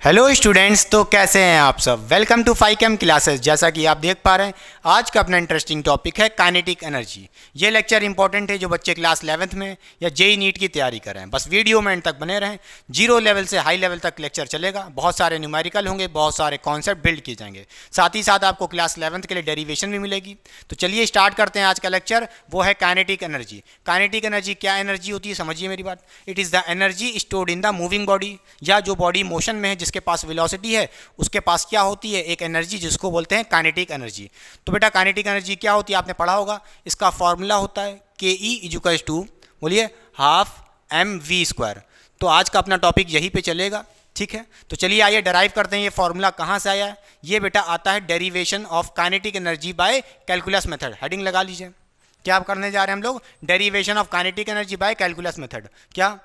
Hello students, तो कैसे हैं आप सब। वेलकम टू फाइकेम क्लासेस। जैसा कि आप देख पा रहे हैं, आज का अपना इंटरेस्टिंग टॉपिक है काइनेटिक एनर्जी। ये लेक्चर इंपॉर्टेंट है जो बच्चे क्लास 11th में या जेई नीट की तैयारी कर रहे हैं। बस वीडियो में एंड तक बने रहें। जीरो लेवल से हाई लेवल तक लेक्चर चलेगा। बहुत सारे न्यूमेरिकल होंगे, बहुत सारे कॉन्सेप्ट बिल्ड किए जाएंगे। साथ ही साथ आपको क्लास 11th के लिए डेरिवेशन भी मिलेगी। तो चलिए स्टार्ट करते हैं आज का लेक्चर। वो है काइनेटिक एनर्जी। काइनेटिक एनर्जी क्या एनर्जी होती है, समझिए मेरी बात। It is the energy stored in the moving body, या जो बॉडी मोशन में है, जिसके पास वेलोसिटी है, उसके पास क्या होती है, एक एनर्जी, जिसको बोलते हैं काइनेटिक एनर्जी। तो बेटा काइनेटिक एनर्जी क्या होती है, आपने पढ़ा होगा। इसका फॉर्मूला होता है के ई इक्वल्स टू, बोलिए, हाफ एम वी स्क्वायर। तो आज का अपना टॉपिक यहीं पे चलेगा, ठीक है। तो चलिए आइए डराइव करते हैं ये फॉर्मूला कहाँ से आया है। ये बेटा आता है derivation of kinetic energy by calculus method. Heading लगा लीजिए। क्या करने जा रहे हैं हम लोग, derivation of kinetic energy by calculus method. क्या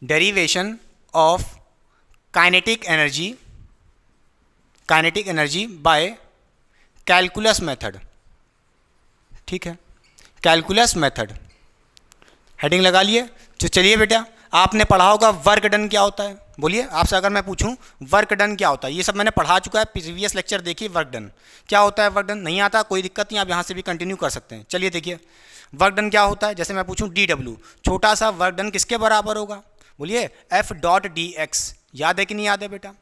derivation of kinetic energy by calculus method, ठीक है। कैलकुलस मेथड, हेडिंग लगा लिए। तो चलिए बेटा, आपने पढ़ा होगा वर्क डन क्या होता है। बोलिए, आपसे अगर मैं पूछूं वर्क डन क्या होता है, ये सब मैंने पढ़ा चुका है, प्रीवियस लेक्चर देखिए। वर्क डन क्या होता है, वर्क डन नहीं आता कोई दिक्कत नहीं, आप यहाँ से भी कंटिन्यू कर सकते हैं। चलिए देखिए वर्क डन क्या होता है। जैसे मैं पूछूं डी डब्ल्यू, छोटा सा वर्क डन किसके बराबर होगा, बोलिए एफ डॉट डी एक्स। याद है कि नहीं याद है बेटा,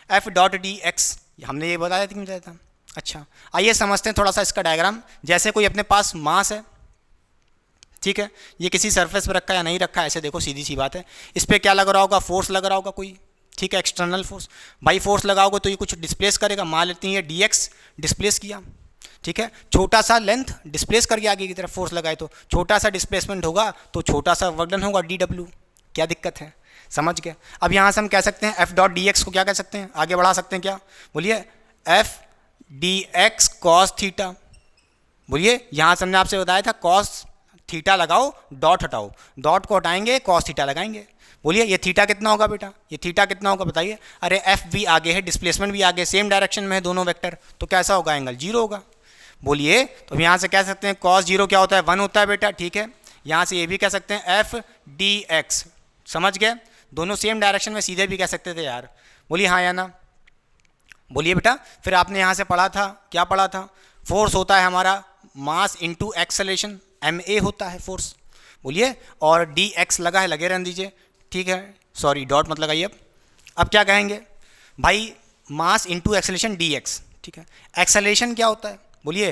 एफ डॉट डी एक्स हमने ये बताया था कि नहीं बताया था। अच्छा, आइए समझते हैं थोड़ा सा इसका डायग्राम। जैसे कोई अपने पास मास है, ठीक है, ये किसी सरफेस पर रखा है या नहीं रखा है, ऐसे देखो, सीधी सी बात है। इस पर क्या लग रहा होगा, फोर्स लग रहा होगा कोई, ठीक है, एक्सटर्नल फोर्स। भाई फोर्स लगाओगे तो ये कुछ डिस्प्लेस करेगा। मान लेते हैं ये डी एक्स डिस्प्लेस किया, ठीक है। छोटा सा लेंथ डिस्प्लेस करके आगे की तरफ फोर्स लगाए तो छोटा सा डिस्प्लेसमेंट होगा, तो छोटा सा वर्क डन होगा डी डब्ल्यू। क्या दिक्कत है, समझ गए। अब यहाँ से हम कह सकते हैं एफ डॉट डी एक्स को क्या कह सकते हैं, आगे बढ़ा सकते हैं क्या, बोलिए F D x cos theta. बोलिए, यहाँ से हमने आपसे बताया था कॉस थीटा लगाओ, डॉट हटाओ, डॉट को हटाएंगे, कॉस थीटा लगाएंगे। बोलिए ये थीटा कितना होगा बेटा, ये थीटा कितना होगा बताइए। अरे एफ भी आगे है, डिस्प्लेसमेंट भी आगे, सेम डायरेक्शन में है दोनों वेक्टर, तो कैसा होगा, एंगल जीरो होगा। बोलिए, तो यहाँ से कह सकते हैं कॉस जीरो क्या होता है, 1 होता है बेटा, ठीक है। यहाँ से ये भी कह सकते हैं एफ डी एक्स, समझ गए, दोनों सेम डायरेक्शन में, सीधे भी कह सकते थे यार। बोलिए हाँ या ना, बोलिए बेटा। फिर आपने यहाँ से पढ़ा था, क्या पढ़ा था, फोर्स होता है हमारा mass into acceleration, M A होता है फोर्स। बोलिए, और डी एक्स लगा है, लगे रहने दीजिए, ठीक है, सॉरी डॉट मत लगाइए। अब क्या कहेंगे भाई, मास इंटू एक्सेलेरेशन डी एक्स, ठीक है। एक्सेलेरेशन क्या होता है, बोलिए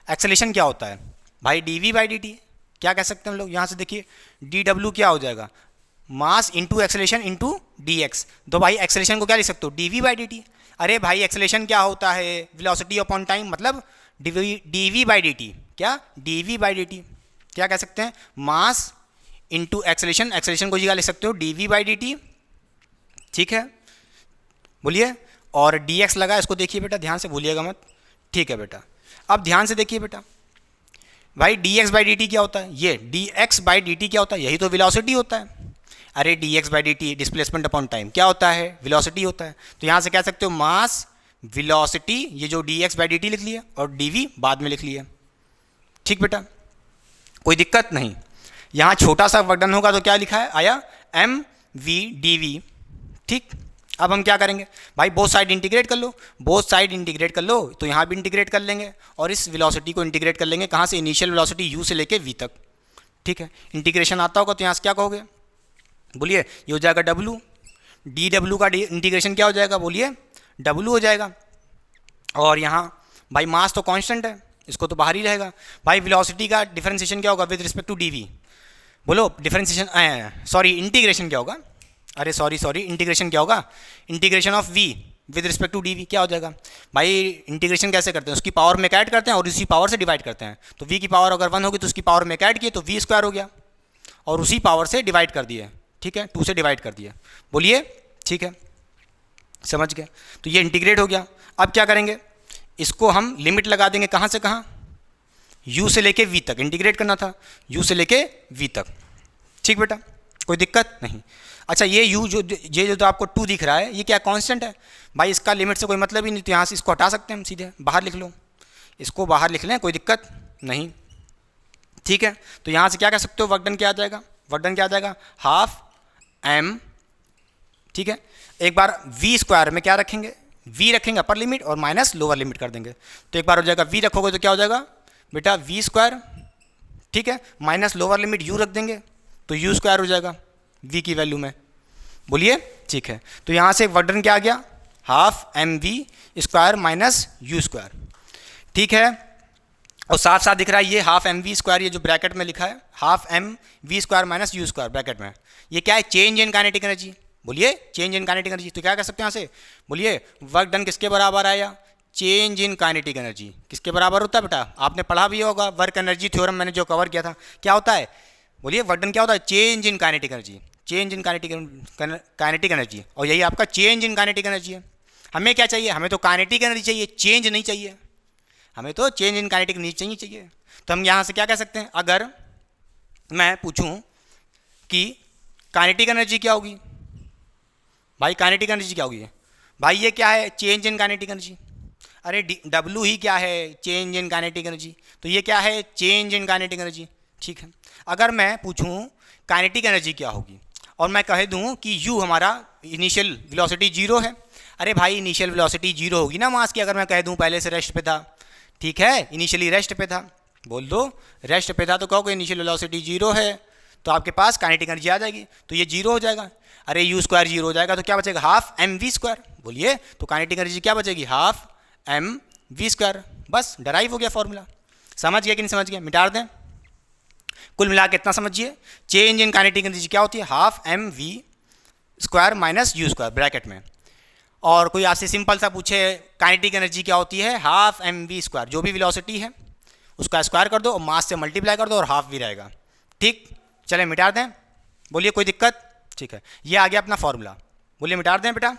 एक्सेलेरेशन क्या होता है भाई, D V by D T. क्या कह सकते हैं हम लोग, यहाँ से देखिए डी डब्ल्यू क्या हो जाएगा, mass into acceleration into D X. तो भाई एक्सेलेरेशन को क्या लिख सकते हो, D V by D T. अरे भाई एक्सेलेरेशन क्या होता है, वेलोसिटी अपॉन टाइम, मतलब D V by D T. क्या, D V by D T. क्या कह सकते हैं, मास इंटू एक्सेलेरेशन, एक्सेलेरेशन को जगह लिख सकते हो D V by D T, ठीक है। बोलिए, और डी एक्स लगा, इसको देखिए बेटा ध्यान से, भूलिएगा मत, ठीक है बेटा। अब ध्यान से देखिए बेटा, भाई D x by D T क्या होता है, ये D x by D T क्या होता है, यही तो वेलोसिटी होता है। अरे D x by D T displacement upon time क्या होता है, वेलोसिटी होता है। तो यहाँ से कह सकते हो मास वेलोसिटी, ये जो D x by D T लिख लिया, और डी वी बाद में लिख लिया, ठीक बेटा, कोई दिक्कत नहीं। यहाँ छोटा सा वर्क डन होगा तो क्या लिखा है, आया एम वी डी वी, ठीक। अब हम क्या करेंगे भाई, बोथ साइड इंटीग्रेट कर लो, बोथ साइड इंटीग्रेट कर लो, तो यहाँ भी इंटीग्रेट कर लेंगे, और इस वेलोसिटी को इंटीग्रेट कर लेंगे, कहाँ से, इनिशियल वेलोसिटी यू से लेके वी तक, ठीक है। इंटीग्रेशन आता होगा तो यहाँ से क्या कहोगे, बोलिए ये हो जाएगा डब्लू, डी डब्लू का इंटीग्रेशन क्या हो जाएगा, बोलिए डब्लू हो जाएगा। और यहाँ भाई मास तो कांस्टेंट है, इसको तो बाहर ही रहेगा। भाई वेलोसिटी का डिफरेंशिएशन क्या होगा with respect to D V, बोलो डिफरेंशिएशन, सॉरी इंटीग्रेशन क्या होगा, अरे सॉरी इंटीग्रेशन क्या होगा, integration of V with respect to D V क्या हो जाएगा। भाई इंटीग्रेशन कैसे करते हैं, उसकी पावर में ऐड करते हैं और उसी पावर से डिवाइड करते हैं। तो वी की पावर अगर 1 होगी तो उसकी पावर में ऐड किए तो वी स्क्वायर हो गया, और उसी पावर से डिवाइड कर दिए, ठीक है, 2 से डिवाइड कर दिया। बोलिए ठीक है, समझ गए। तो ये इंटीग्रेट हो गया। अब क्या करेंगे, इसको हम लिमिट लगा देंगे, कहाँ से कहाँ, u से लेके v तक इंटीग्रेट करना था, u से लेके v तक, ठीक बेटा, कोई दिक्कत नहीं। अच्छा ये u जो तो आपको 2 दिख रहा है, ये क्या कांस्टेंट है भाई, इसका लिमिट से कोई मतलब ही नहीं, तो यहाँ से इसको हटा सकते हैं हम, सीधे बाहर लिख लो, इसको बाहर लिख लें, कोई दिक्कत नहीं, ठीक है। तो यहाँ से क्या कह सकते हो, वर्क डन क्या आ जाएगा, वर्क डन क्या आ जाएगा, हाफ एम ठीक है। एक बार वी स्क्वायर में क्या रखेंगे, वी रखेंगे अपर लिमिट और माइनस लोअर लिमिट कर देंगे। तो एक बार हो जाएगा वी रखोगे तो क्या हो जाएगा बेटा वी स्क्वायर, ठीक है, माइनस लोअर लिमिट यू रख देंगे तो यू स्क्वायर हो जाएगा वी की वैल्यू में। बोलिए ठीक है। तो यहाँ से वर्क डन क्या आ गया, half M V square minus U square, ठीक है। और साथ साथ दिख रहा है ये हाफ एम वी स्क्वायर, ये जो ब्रैकेट में लिखा है half M V square minus U square bracket में, ये क्या है, चेंज इन काइनेटिक एनर्जी। बोलिए चेंज इन काइनेटिक एनर्जी। तो क्या कह सकते हैं यहाँ से, बोलिए वर्क डन किसके बराबर आया, चेंज इन काइनेटिक एनर्जी। किसके बराबर होता है बेटा, आपने पढ़ा भी होगा वर्क एनर्जी थ्योरम मैंने जो कवर किया था, क्या होता है, बोलिए वर्क डन क्या होता है, change in kinetic energy, change in kinetic energy. और यही आपका चेंज इन काइनेटिक एनर्जी है। हमें क्या चाहिए, हमें तो काइनेटिक एनर्जी चाहिए, चेंज नहीं चाहिए, हमें तो चेंज इन काइनेटिक एनर्जी नहीं चाहिए। तो हम यहाँ से क्या कह सकते हैं, अगर मैं पूछूं कि काइनेटिक एनर्जी क्या होगी, भाई काइनेटिक एनर्जी क्या होगी, भाई ये क्या है, चेंज इन काइनेटिक एनर्जी। अरे डब्ल्यू ही क्या है, चेंज इन काइनेटिक एनर्जी, तो ये क्या है, चेंज इन काइनेटिक एनर्जी, ठीक है। अगर मैं पूछूं काइनेटिक एनर्जी क्या होगी और मैं कह दूं कि यू हमारा इनिशियल वेलोसिटी जीरो है, अरे भाई इनिशियल वेलोसिटी जीरो होगी ना मास की, अगर मैं कह दूं पहले से रेस्ट पे था, ठीक है, इनिशियली रेस्ट पे था, बोल दो रेस्ट पे था, तो कहोगे इनिशियल वेलोसिटी जीरो है तो आपके पास काइनेटिक एनर्जी आ जाएगी, तो ये जीरो हो जाएगा। अरे यू स्क्वायर जीरो हो जाएगा तो क्या बचेगा, हाफ एम वी स्क्वायर। बोलिए तो काइनेटिक एनर्जी क्या बचेगी, हाफ एम वी स्क्वायर। बस डराइव हो गया फॉर्मूला। समझ गया कि नहीं समझ गया, मिटा दें। कुल मिला के इतना समझिए, चेंज इन काइनेटिक एनर्जी क्या होती है, half M V square minus U square bracket में। और कोई आपसे सिंपल सा पूछे काइनेटिक एनर्जी क्या होती है, हाफ एम वी स्क्वायर, जो भी वेलोसिटी है उसका स्क्वायर कर दो और मास से मल्टीप्लाई कर दो और हाफ भी रहेगा, ठीक। चले मिटा दें, बोलिए कोई दिक्कत, ठीक है। ये आ गया अपना फॉर्मूला, बोलिए मिटा दें बेटा।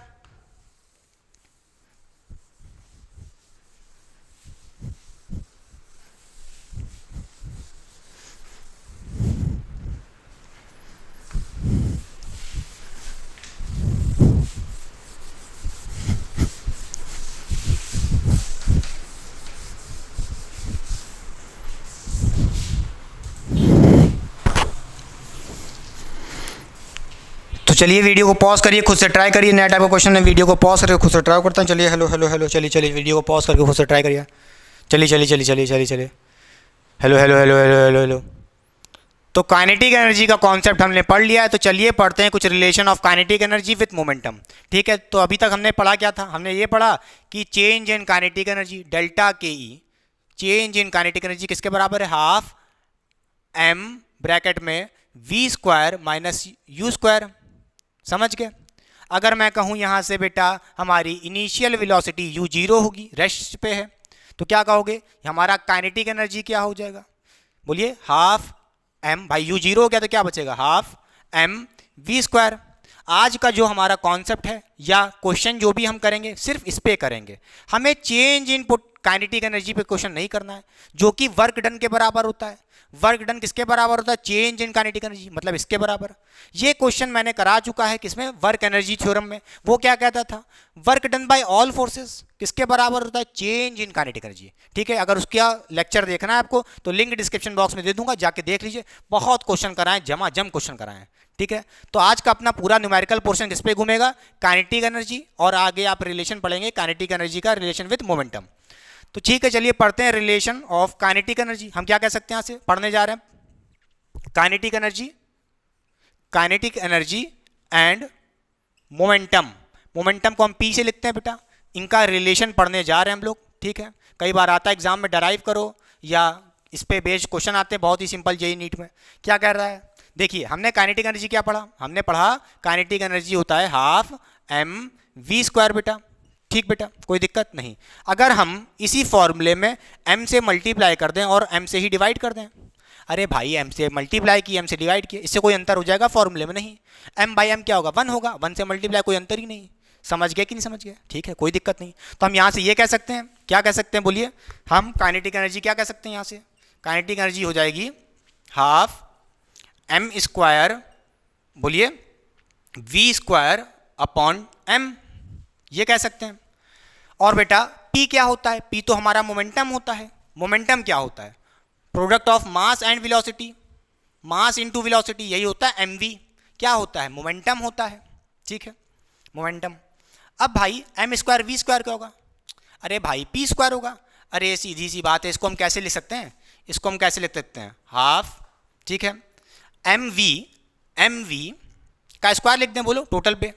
चलिए वीडियो को पॉज करिए, खुद से ट्राई करिए, नया टाइप का क्वेश्चन है, वीडियो को पॉज करके खुद से ट्राई करता हूँ। चलिए हेलो हेलो हेलो, चलिए चलिए वीडियो को पॉज करके खुद से ट्राई करिए। चलिए चलिए चलिए चलिए चलिए चलिए hello hello hello hello hello hello. तो काइनेटिक एनर्जी का कॉन्सेप्ट हमने पढ़ लिया है, तो चलिए पढ़ते हैं कुछ relation of kinetic energy with momentum, ठीक है। तो अभी तक हमने पढ़ा क्या था, हमने ये पढ़ा कि change in kinetic energy delta K E, change in kinetic energy किसके बराबर है, हाफ एम ब्रैकेट में V square minus U square. समझ गए। अगर मैं कहूँ यहाँ से बेटा हमारी इनिशियल वेलोसिटी यू जीरो होगी, रेस्ट पे है, तो क्या कहोगे, हमारा काइनेटिक एनर्जी क्या हो जाएगा, बोलिए हाफ एम, भाई यू जीरो हो गया तो क्या बचेगा, हाफ एम वी स्क्वायर। आज का जो हमारा कॉन्सेप्ट है या क्वेश्चन जो भी हम करेंगे सिर्फ इस पे करेंगे, हमें चेंज इन काइनेटिक एनर्जी पे क्वेश्चन नहीं करना है, जो कि वर्क डन के बराबर होता है। वर्क डन किसके बराबर होता है, चेंज इन काइनेटिक एनर्जी, मतलब इसके बराबर। ये क्वेश्चन मैंने करा चुका है किसमें, वर्क एनर्जी थ्योरम में। वो क्या कहता था, work done by all forces किसके बराबर होता है, चेंज इन काइनेटिक एनर्जी, ठीक है। अगर उसका लेक्चर देखना है आपको तो लिंक डिस्क्रिप्शन बॉक्स में दे दूंगा, जाके देख लीजिए। बहुत क्वेश्चन कराएं, जमाजम क्वेश्चन कराएं, ठीक है। तो आज का अपना पूरा न्यूमेरिकल पोर्शन किस पे घूमेगा, काइनेटिक एनर्जी, और आगे आप रिलेशन पढ़ेंगे काइनेटिक एनर्जी का रिलेशन विद मोमेंटम। तो ठीक है, चलिए पढ़ते हैं रिलेशन ऑफ काइनेटिक एनर्जी। हम क्या कह सकते हैं यहाँ से पढ़ने जा रहे हैं, kinetic energy and momentum. Momentum को हम पी से लिखते हैं बेटा, इनका रिलेशन पढ़ने जा रहे हैं हम लोग, ठीक है। कई बार आता है एग्जाम में, डराइव करो या इस पे बेस्ड क्वेश्चन आते हैं बहुत ही सिंपल, जेई नीट में क्या कह रहा है। देखिए हमने काइनेटिक एनर्जी क्या पढ़ा, हमने पढ़ा काइनेटिक एनर्जी होता है हाफ एम वी स्क्वायर बेटा, ठीक बेटा, कोई दिक्कत नहीं। अगर हम इसी फॉर्मूले में m से मल्टीप्लाई कर दें और m से ही डिवाइड कर दें, अरे भाई m से मल्टीप्लाई की m से डिवाइड किया, इससे कोई अंतर हो जाएगा फॉर्मूले में, नहीं। m बाई m क्या होगा, 1 होगा, 1 से मल्टीप्लाई, कोई अंतर ही नहीं। समझ गए कि नहीं समझ गए, ठीक है, कोई दिक्कत नहीं। तो हम यहाँ से ये कह सकते हैं, क्या कह सकते हैं बोलिए, हम काइनेटिक एनर्जी क्या कह सकते हैं यहाँ से, काइनेटिक एनर्जी हो जाएगी हाफ एम स्क्वायर, बोलिए वी स्क्वायर अपॉन m, ये कह सकते हैं। और बेटा P क्या होता है, P तो हमारा मोमेंटम होता है। मोमेंटम क्या होता है, product of mass and velocity, mass into velocity, यही होता है mv। क्या होता है, मोमेंटम होता है, ठीक है। मोमेंटम। अब भाई एम स्क्वायर वी स्क्वायर क्या होगा? अरे भाई पी स्क्वायर होगा। अरे सीधी सी बात है, इसको हम कैसे लिख सकते हैं? इसको हम कैसे लिख सकते हैं? हाफ, ठीक है, एम वी का स्क्वायर लिख दें, बोलो टोटल पे,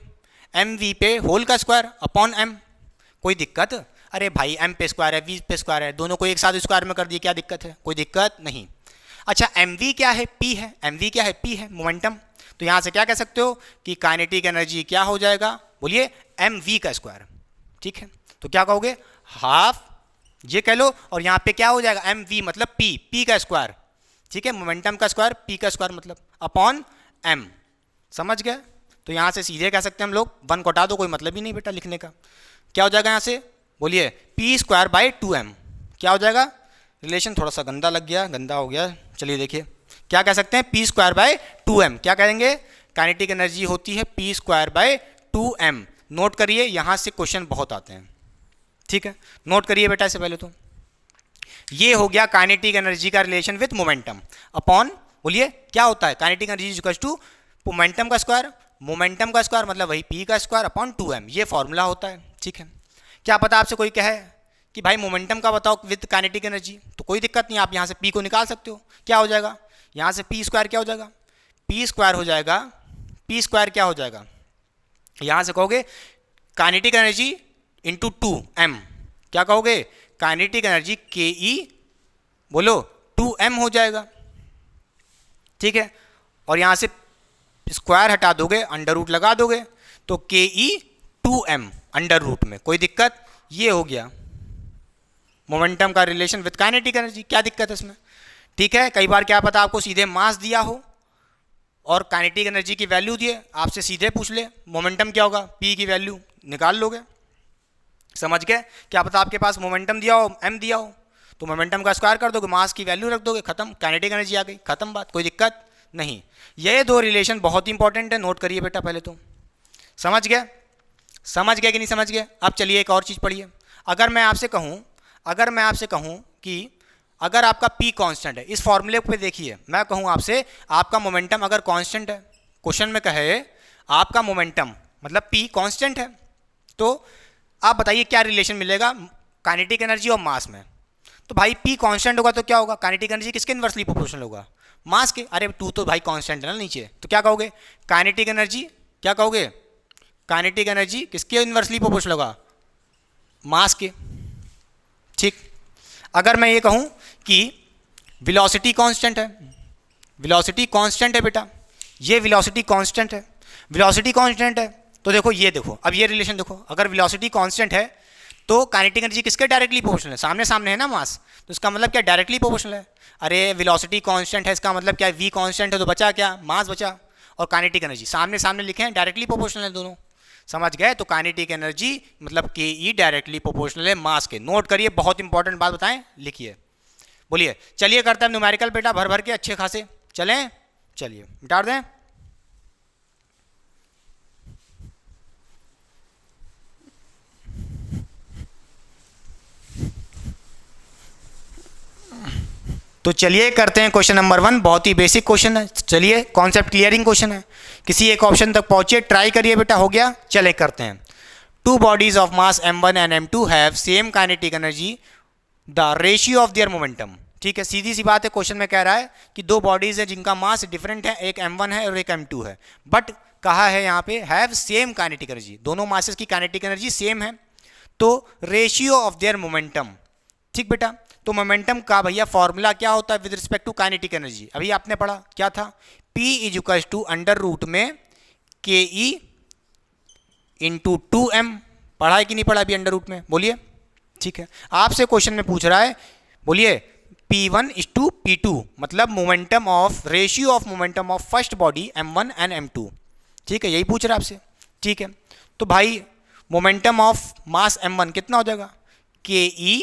एम वी पे होल का स्क्वायर अपॉन एम। कोई दिक्कत? अरे भाई एम पे स्क्वायर है, वी पे स्क्वायर है, दोनों को एक साथ स्क्वायर में कर दिए, क्या दिक्कत है? कोई दिक्कत नहीं। अच्छा एम वी क्या है? पी है। एम वी क्या है? पी है, मोमेंटम। तो यहाँ से क्या कह सकते हो कि काइनेटिक एनर्जी क्या हो जाएगा? बोलिए एम वी का स्क्वायर, ठीक है। तो क्या कहोगे? हाफ ये कह लो, और यहाँ पे क्या हो जाएगा? एम वी मतलब पी, पी का स्क्वायर, ठीक है, मोमेंटम का स्क्वायर, पी का स्क्वायर मतलब अपॉन एम। समझ गए? तो यहाँ से सीधे कह सकते हैं हम लोग, वन को हटा दो, कोई मतलब ही नहीं बेटा लिखने का। क्या हो जाएगा यहाँ से? बोलिए पी स्क्वायर बाई 2m। क्या हो जाएगा? रिलेशन थोड़ा सा गंदा लग गया, गंदा हो गया। चलिए देखिए क्या कह सकते हैं, पी स्क्वायर बाय 2m। क्या कहेंगे? काइनेटिक एनर्जी होती है P square by 2m। Note करिए, यहाँ से क्वेश्चन बहुत आते हैं, ठीक है, नोट करिए बेटा इससे पहले। तो ये हो गया काइनेटिक एनर्जी का रिलेशन विथ मोमेंटम अपॉन, बोलिए क्या होता है? Kinetic energy equal to momentum का स्क्वायर, मोमेंटम का स्क्वायर मतलब वही पी का स्क्वायर अपॉन 2m। ये फॉर्मूला होता है, ठीक है। क्या पता आपसे कोई कहे कि भाई मोमेंटम का बताओ विद काइनेटिक एनर्जी, तो कोई दिक्कत नहीं, आप यहाँ से पी को निकाल सकते हो। क्या हो जाएगा? यहाँ से पी स्क्वायर क्या हो जाएगा? पी स्क्वायर हो जाएगा, पी स्क्वायर क्या हो जाएगा? यहाँ से कहोगे काइनेटिक एनर्जी इंटू 2m। क्या कहोगे? काइनेटिक एनर्जी के ई, बोलो 2m हो जाएगा, ठीक है। और यहाँ से स्क्वायर हटा दोगे, अंडर रूट लगा दोगे, तो के ई 2m अंडर रूट में। कोई दिक्कत? ये हो गया मोमेंटम का रिलेशन विद काइनेटिक एनर्जी। क्या दिक्कत है इसमें? ठीक है। कई बार क्या पता आपको सीधे मास दिया हो और काइनेटिक एनर्जी की वैल्यू दिए, आपसे सीधे पूछ ले मोमेंटम क्या होगा, पी की वैल्यू निकाल लोगे। समझ गए? क्या पता आपके पास मोमेंटम दिया हो, एम दिया हो, तो मोमेंटम का स्क्वायर कर दोगे, मास की वैल्यू रख दोगे, खत्म, काइनेटिक एनर्जी आ गई, खत्म बात, कोई दिक्कत नहीं। ये दो रिलेशन बहुत इंपॉर्टेंट है, नोट करिए बेटा पहले तो। समझ गए? समझ गए कि नहीं समझ गए? अब चलिए एक और चीज़ पढ़िए। अगर मैं आपसे कहूँ कि अगर आपका P कांस्टेंट है, इस फॉर्मूले पे देखिए, मैं कहूँ आपसे आपका मोमेंटम अगर कांस्टेंट है, क्वेश्चन में कहे आपका मोमेंटम मतलब P कांस्टेंट है, तो आप बताइए क्या रिलेशन मिलेगा काइनेटिक एनर्जी और मास में? तो भाई P कांस्टेंट होगा तो क्या होगा? काइनेटिक एनर्जी किसके इन्वर्सली प्रोपोर्शनल होगा? मास के। अरे 2 तो भाई कांस्टेंट है ना नीचे, तो क्या कहोगे? काइनेटिक एनर्जी, क्या कहोगे? काइनेटिक एनर्जी किसके इन्वर्सली प्रोपोर्शनल होगा? मास के, ठीक। अगर मैं ये कहूँ कि वेलोसिटी कांस्टेंट है, वेलोसिटी कांस्टेंट है बेटा, ये वेलोसिटी कांस्टेंट है, वेलोसिटी कांस्टेंट है, तो देखो ये देखो, अब ये रिलेशन देखो, अगर वेलोसिटी कांस्टेंट है तो काइनेटिक एनर्जी किसके डायरेक्टली प्रोपोर्शनल है? सामने सामने है ना मास, तो इसका मतलब क्या डायरेक्टली प्रोपोर्शनल है। अरे वेलोसिटी कांस्टेंट है, इसका मतलब क्या? वी कांस्टेंट है, तो बचा क्या? मास बचा, और काइनेटिक एनर्जी सामने सामने लिखे हैं, डायरेक्टली प्रोपोर्शनल है दोनों। समझ गए? तो काइनेटिक एनर्जी मतलब के ई डायरेक्टली प्रोपोर्शनल है मास के। नोट करिए, बहुत इंपॉर्टेंट बात बताएं, लिखिए, बोलिए। चलिए करते हैं न्यूमेरिकल बेटा, भर भर के अच्छे खासे चलें। चलिए मिटा दें। तो चलिए करते हैं क्वेश्चन नंबर 1, बहुत ही बेसिक क्वेश्चन है। चलिए कॉन्सेप्ट क्लियरिंग क्वेश्चन है, किसी एक ऑप्शन तक पहुंचिए, ट्राई करिए बेटा। हो गया? चले करते हैं। 2 bodies of mass m1 and m2 have same kinetic energy, the ratio of their momentum. ठीक है, सीधी सी बात है, क्वेश्चन में कह रहा है कि 2 बॉडीज है जिनका मास डिफरेंट है, एक m1 है और एक m2 है, बट कहा है यहाँ पे हैव सेम काइनेटिक एनर्जी, दोनों मासेस की काइनेटिक एनर्जी सेम है, तो रेशियो ऑफ देयर मोमेंटम। ठीक बेटा, तो मोमेंटम का भैया फॉर्मूला क्या होता है with respect to kinetic energy? अभी आपने पढ़ा क्या था? P is equal to under root में के ई इंटू 2m। पढ़ा है कि नहीं पढ़ा अभी अंडर रूट में? बोलिए। ठीक है, आपसे क्वेश्चन में पूछ रहा है, बोलिए P1 इज टू P2 मतलब momentum of, ratio of momentum of first body m1 and m2। ठीक है, यही पूछ रहा है आपसे। ठीक है, तो भाई मोमेंटम ऑफ मास m1 कितना हो जाएगा? के ई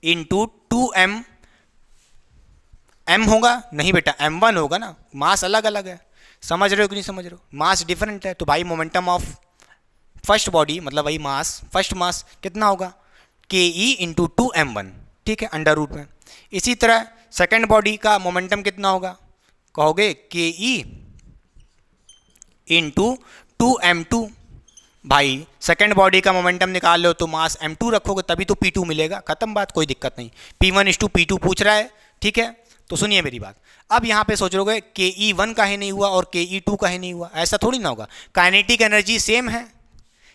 इंटू 2m। m होगा? नहीं बेटा, m1 होगा ना, मास अलग अलग है। समझ रहे हो कि नहीं समझ रहे हो? मास डिफरेंट है, तो भाई मोमेंटम ऑफ फर्स्ट बॉडी मतलब वही मास, फर्स्ट मास कितना होगा? के ई इंटू 2m1। ठीक है, अंडर रूट में। इसी तरह सेकेंड बॉडी का मोमेंटम कितना होगा? कहोगे के ई इंटू 2m2। भाई सेकेंड बॉडी का मोमेंटम निकाल लो तो मास m2 रखोगे तभी तो p2 मिलेगा, खत्म बात, कोई दिक्कत नहीं। p1:p2 पूछ रहा है, ठीक है। तो सुनिए मेरी बात, अब यहाँ पे सोच रहोगे ke1 काहे नहीं हुआ और ke2 काहे नहीं हुआ, ऐसा थोड़ी ना होगा। काइनेटिक एनर्जी सेम है,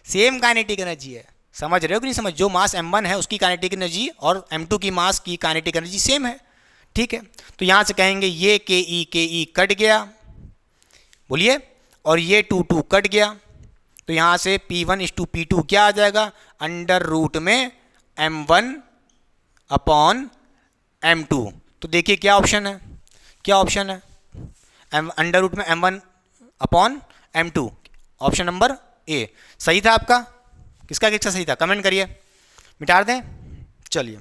सेम काइनेटिक एनर्जी है, समझ रहे हो कि नहीं समझ। जो मास m1 है उसकी काइनेटिक एनर्जी और m2 की मास की काइनेटिक एनर्जी सेम है, ठीक है। तो यहाँ से कहेंगे ये ke कट गया, बोलिए, और ये 2 कट गया, तो यहाँ से p1:p2 क्या आ जाएगा, अंडर रूट में m1/m2। तो देखिए क्या ऑप्शन है, क्या ऑप्शन है, अंडर रूट में m1/m2, ऑप्शन नंबर ए सही था आपका। किसका किसका सही था, कमेंट करिए, मिटा दें। चलिए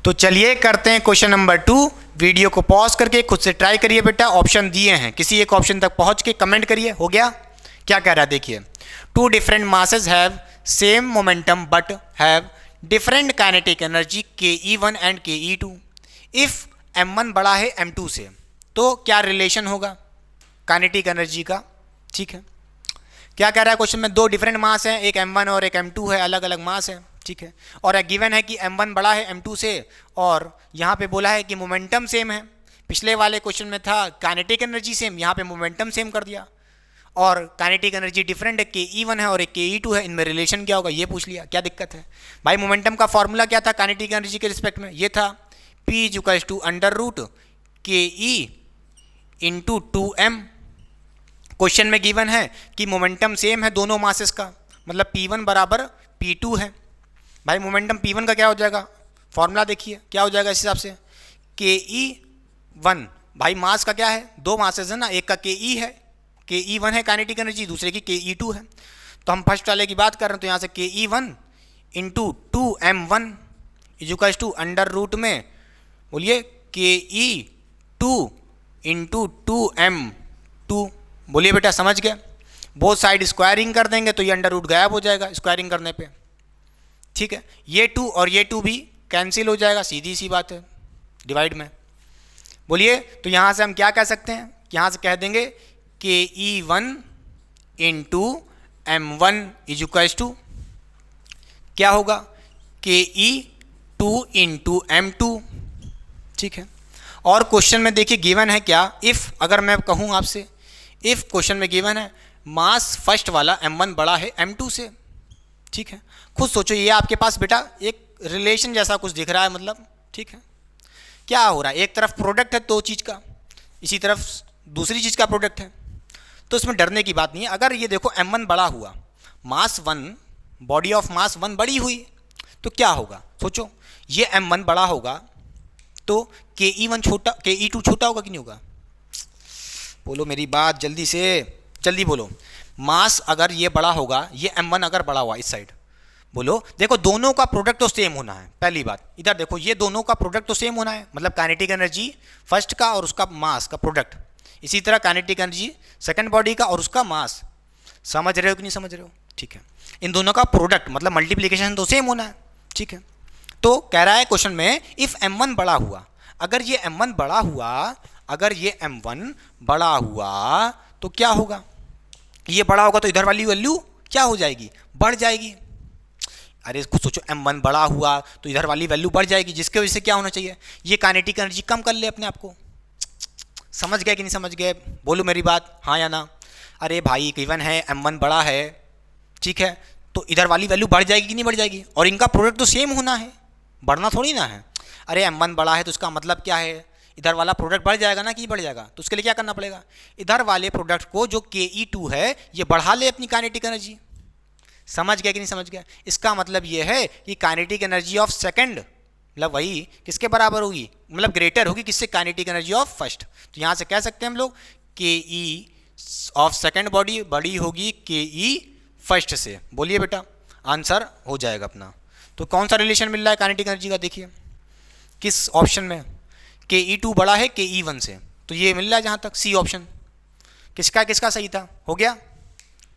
तो चलिए करते हैं क्वेश्चन नंबर 2। वीडियो को पॉज करके खुद से ट्राई करिए बेटा, ऑप्शन दिए हैं, किसी एक ऑप्शन तक पहुंच के कमेंट करिए। हो गया, क्या कह रहा है देखिए, 2 different masses have same momentum but have different kinetic energy ke1 and ke2। If m1 बड़ा है m2 से तो क्या रिलेशन होगा काइनेटिक एनर्जी का, ठीक है। क्या कह रहा है क्वेश्चन में, 2 डिफरेंट मास हैं, एक m1 और एक m2 है, अलग अलग मास है, ठीक है। और गिवन है कि m1 बड़ा है m2 से, और यहाँ पे बोला है कि मोमेंटम सेम है। पिछले वाले क्वेश्चन में था काइनेटिक एनर्जी सेम, यहाँ पे मोमेंटम सेम कर दिया, और काइनेटिक एनर्जी डिफरेंट है, ke1 है और एक ke2 है, इनमें रिलेशन क्या होगा ये पूछ लिया, क्या दिक्कत है भाई। मोमेंटम का फॉर्मूला क्या था काइनेटिक एनर्जी के रिस्पेक्ट में, ये था p = ke/2m। क्वेश्चन में गिवन है कि मोमेंटम सेम है दोनों मासेस का, मतलब p1 = p2 है। भाई मोमेंटम p1 का क्या हो जाएगा, फॉर्मूला देखिए क्या हो जाएगा इस हिसाब से, ke1, भाई मास का क्या है, 2 मासेस है ना, एक का ke है, ke1 है काइनेटिक एनर्जी, दूसरे की ke2 है। तो हम फर्स्ट वाले की बात कर रहे हैं, तो यहाँ से ke1 × 2m1 = अंडर रूट में, बोलिए ke2 × 2m2, बोलिए बेटा समझ गए। बोथ साइड स्क्वायरिंग कर देंगे तो ये अंडर रूट गायब हो जाएगा स्क्वायरिंग करने पे, ठीक है। ये 2 और ये 2 भी कैंसिल हो जाएगा, सीधी सी बात है, डिवाइड में, बोलिए। तो यहाँ से हम क्या कह सकते हैं, यहाँ से कह देंगे ke1 × m1 = क्या होगा, ke2 × m2, ठीक है। और क्वेश्चन में देखिए गिवन है क्या, इफ़, अगर मैं कहूँ आपसे, इफ़ क्वेश्चन में गिवन है मास फर्स्ट वाला m1 बड़ा है m2 से, ठीक है। खुद सोचो, ये आपके पास बेटा एक रिलेशन जैसा कुछ दिख रहा है, मतलब, ठीक है। क्या हो रहा है, एक तरफ प्रोडक्ट है 2 चीज़ का, इसी तरफ दूसरी चीज़ का प्रोडक्ट है, तो इसमें डरने की बात नहीं है। अगर ये देखो m1 बड़ा हुआ, मास 1, बॉडी ऑफ मास 1 बड़ी हुई, तो क्या होगा सोचो, ये m1 बड़ा होगा तो ke1 छोटा, ke2 छोटा होगा कि नहीं होगा, बोलो मेरी बात जल्दी से, जल्दी बोलो। मास अगर ये बड़ा होगा, ये m1 अगर बड़ा हुआ इस साइड, बोलो, देखो दोनों का प्रोडक्ट तो सेम होना है, पहली बात। इधर देखो ये दोनों का प्रोडक्ट तो सेम होना है, मतलब काइनेटिक एनर्जी फर्स्ट का और उसका मास का प्रोडक्ट, इसी तरह काइनेटिक एनर्जी सेकंड बॉडी का और उसका मास, समझ रहे हो कि नहीं समझ रहे हो, ठीक है। इन दोनों का प्रोडक्ट मतलब मल्टीप्लिकेशन तो सेम होना है, ठीक है। तो कह रहा है क्वेश्चन में, इफ़ m1 बड़ा हुआ, अगर ये m1 बड़ा हुआ, अगर ये m1 बड़ा हुआ तो क्या होगा, ये बड़ा होगा तो इधर वाली वैल्यू क्या हो जाएगी, बढ़ जाएगी। अरे कुछ सोचो, m1 बड़ा हुआ तो इधर वाली वैल्यू बढ़ जाएगी, जिसके वजह से क्या होना चाहिए, ये काइनेटिक एनर्जी कम कर ले अपने आप को। समझ गए कि नहीं समझ गए, बोलो मेरी बात, हाँ या ना। अरे भाई गिवन है m1 बड़ा है, ठीक है, तो इधर वाली वैल्यू बढ़ जाएगी कि नहीं बढ़ जाएगी, और इनका प्रोडक्ट तो सेम होना है, बढ़ना थोड़ी ना है। अरे m1 बड़ा है तो इसका मतलब क्या है, इधर वाला प्रोडक्ट बढ़ जाएगा ना कि बढ़ जाएगा, तो उसके लिए क्या करना पड़ेगा, इधर वाले प्रोडक्ट को जो ke2 है ये बढ़ा ले अपनी काइनेटिक एनर्जी। समझ गया कि नहीं समझ गया, इसका मतलब ये है कि काइनेटिक एनर्जी ऑफ सेकंड, मतलब वही किसके बराबर होगी, मतलब ग्रेटर होगी किससे, काइनेटिक एनर्जी ऑफ फर्स्ट। तो यहाँ से कह सकते हैं हम लोग ke ऑफ सेकंड बॉडी बड़ी होगी ke फर्स्ट से, बोलिए बेटा, आंसर हो जाएगा अपना। तो कौन सा रिलेशन मिल रहा है काइनेटिक एनर्जी का, देखिए किस ऑप्शन में, ke2 बड़ा है ke1 से, तो ये मिल रहा है जहाँ तक सी ऑप्शन। किसका किसका सही था, हो गया।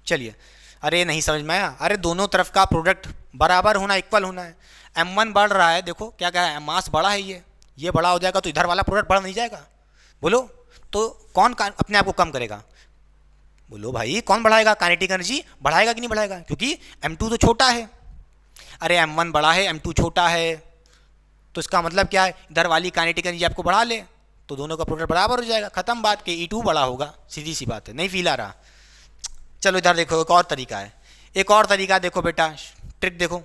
चलिए, अरे नहीं समझ में आया, अरे दोनों तरफ का प्रोडक्ट बराबर होना, इक्वल होना है। m1 बढ़ रहा है, देखो क्या कहा है, मास बड़ा है, ये बड़ा हो जाएगा तो इधर वाला प्रोडक्ट बढ़ नहीं जाएगा? बोलो, तो कौन अपने आप को कम करेगा? बोलो भाई, कौन बढ़ाएगा? काइनेटिक एनर्जी बढ़ाएगा कि नहीं बढ़ाएगा? क्योंकि M2 तो छोटा है। अरे M1 बड़ा है, M2 छोटा है, तो इसका मतलब क्या है? इधर वाली काइनेटिक एनर्जी आपको बढ़ा ले तो दोनों का प्रोडक्ट बराबर हो जाएगा। खत्म बात के E2 बड़ा होगा, सीधी सी बात है। नहीं फील आ रहा? चलो इधर देखो, एक और तरीका है। एक और तरीका देखो बेटा, ट्रिक देखो,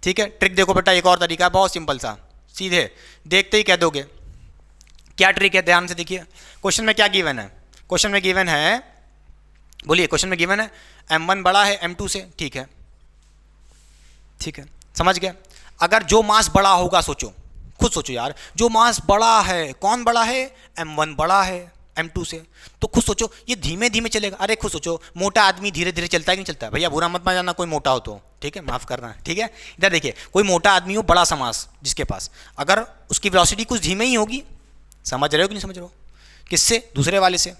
ठीक है? ट्रिक देखो बेटा, एक और तरीका है, बहुत सिंपल सा, सीधे देखते ही कह दोगे। क्या ट्रिक है? ध्यान से देखिए। क्वेश्चन में क्या गिवन है? क्वेश्चन में गिवन है, बोलिए, क्वेश्चन में गिवन है M1 बड़ा है M2 से, ठीक है, ठीक है, समझ गया। अगर जो मास बड़ा होगा, सोचो, खुद सोचो यार, जो मास बड़ा है, कौन बड़ा है? M1 बड़ा है M2 से, तो खुद सोचो ये धीमे धीमे चलेगा। अरे खुद सोचो, मोटा आदमी धीरे धीरे चलता है कि नहीं चलता है? भैया बुरा मत मान जाना कोई मोटा हो तो, ठीक है, माफ करना, ठीक है। इधर देखिए, कोई मोटा आदमी हो, बड़ा सा मास जिसके पास, अगर उसकी वेलोसिटी कुछ धीमे ही होगी, समझ रहे हो कि नहीं समझ रहे हो? किससे? दूसरे वाले से।